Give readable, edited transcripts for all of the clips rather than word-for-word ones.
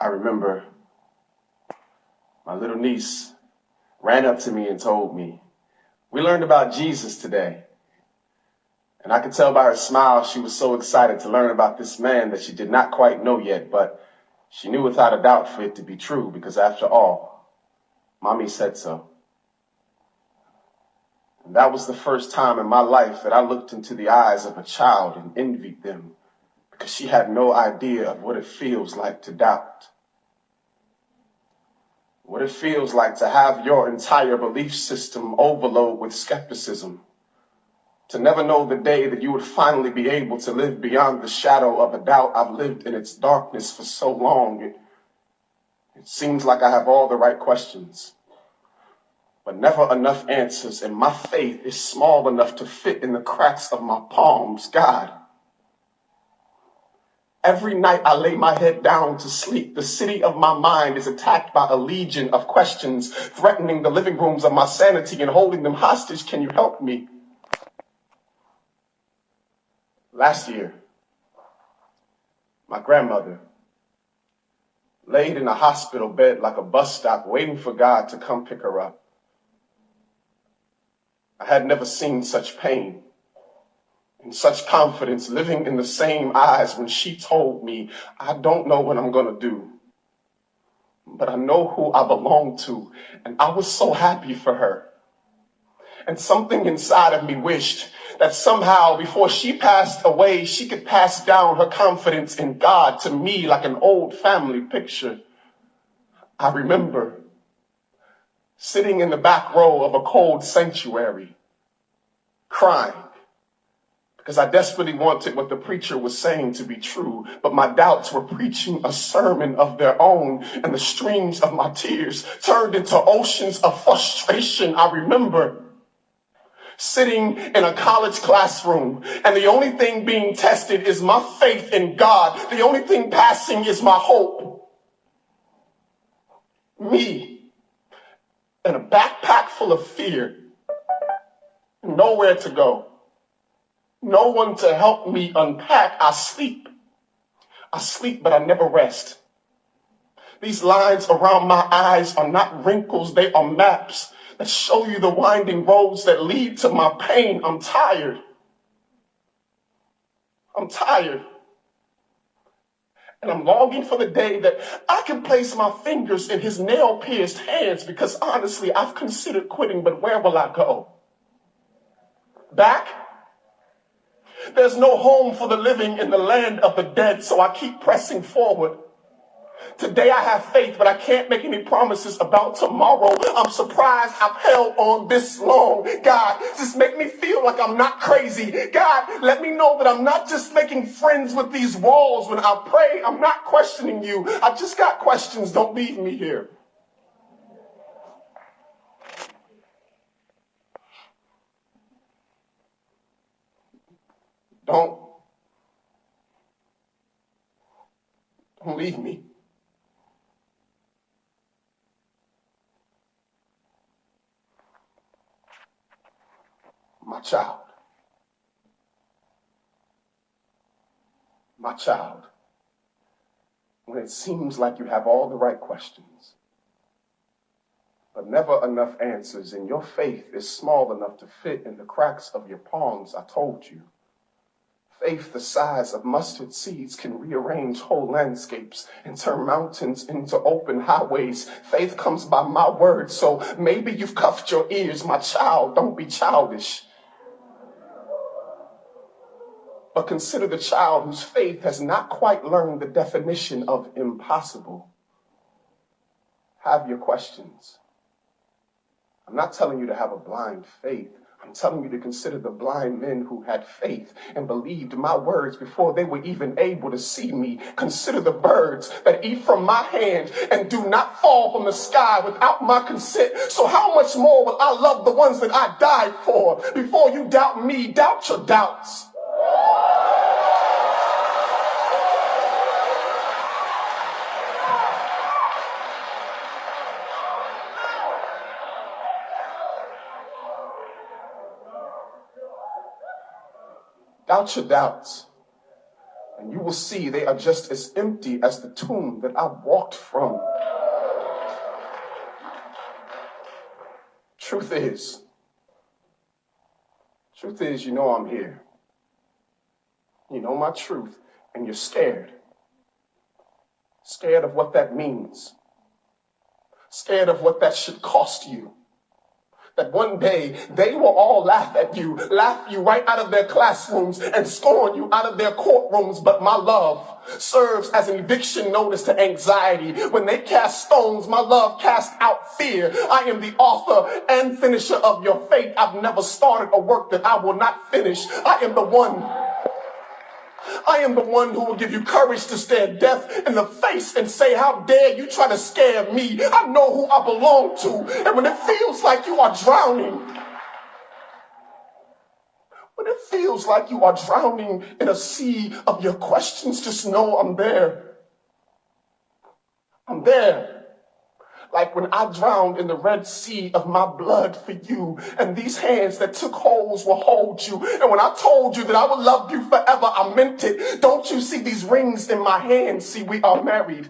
I remember my little niece ran up to me and told me, "We learned about Jesus today." And I could tell by her smile she was so excited to learn about this man that she did not quite know yet, but she knew without a doubt for it to be true because after all, Mommy said so. And that was the first time in my life that I looked into the eyes of a child and envied them because she had no idea of what it feels like to doubt. What it feels like to have your entire belief system overload with skepticism. To never know the day that you would finally be able to live beyond the shadow of a doubt. I've lived in its darkness for so long. It seems like I have all the right questions, but never enough answers, and my faith is small enough to fit in the cracks of my palms. God, every night I lay my head down to sleep, the city of my mind is attacked by a legion of questions, threatening the living rooms of my sanity and holding them hostage. Can you help me? Last year, my grandmother laid in a hospital bed like a bus stop, waiting for God to come pick her up. I had never seen such pain and such confidence living in the same eyes when she told me, "I don't know what I'm going to do, but I know who I belong to." And I was so happy for her. And something inside of me wished that somehow before she passed away, she could pass down her confidence in God to me like an old family picture. I remember sitting in the back row of a cold sanctuary, crying, because I desperately wanted what the preacher was saying to be true, but my doubts were preaching a sermon of their own, and the streams of my tears turned into oceans of frustration. I remember sitting in a college classroom, and the only thing being tested is my faith in God. The only thing passing is my hope. Me, in a backpack full of fear, nowhere to go, no one to help me unpack. I sleep, but I never rest. These lines around my eyes are not wrinkles, they are maps that show you the winding roads that lead to my pain. I'm tired. And I'm longing for the day that I can place my fingers in his nail-pierced hands, because honestly, I've considered quitting, but where will I go? Back? There's no home for the living in the land of the dead, so I keep pressing forward. Today I have faith, but I can't make any promises about tomorrow. I'm surprised I've held on this long. God, just make me feel like I'm not crazy. God, let me know that I'm not just making friends with these walls. When I pray, I'm not questioning you. I just got questions. Don't leave me here. Don't leave me. My child, when it seems like you have all the right questions, but never enough answers, and your faith is small enough to fit in the cracks of your palms, I told you. Faith the size of mustard seeds can rearrange whole landscapes and turn mountains into open highways. Faith comes by my word, so maybe you've cuffed your ears. My child, don't be childish. But consider the child whose faith has not quite learned the definition of impossible. Have your questions. I'm not telling you to have a blind faith. I'm telling you to consider the blind men who had faith and believed my words before they were even able to see me. Consider the birds that eat from my hand and do not fall from the sky without my consent. So how much more will I love the ones that I died for? Before you doubt me, doubt your doubts. Doubt your doubts, and you will see they are just as empty as the tomb that I walked from. Truth is, you know I'm here. You know my truth, and you're scared. Scared of what that means. Scared of what that should cost you. That one day they will all laugh you right out of their classrooms and scorn you out of their courtrooms. But my love serves as an eviction notice to anxiety. When they cast stones, my love casts out fear. I am the author and finisher of your fate. I've never started a work that I will not finish. I am the one who will give you courage to stare death in the face and say, how dare you try to scare me? I know who I belong to. And when it feels like you are drowning, in a sea of your questions, just know I'm there. I'm there. Like when I drowned in the Red Sea of my blood for you, and these hands that took holes will hold you. And when I told you that I would love you forever, I meant it. Don't you see these rings in my hands? See, we are married.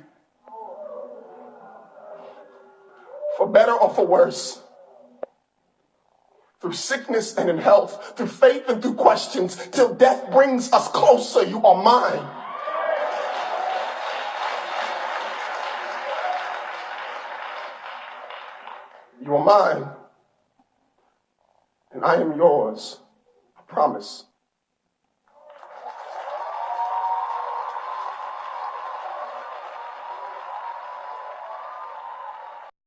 For better or for worse. Through sickness and in health, through faith and through questions, till death brings us closer, you are mine. You are mine, and I am yours, I promise.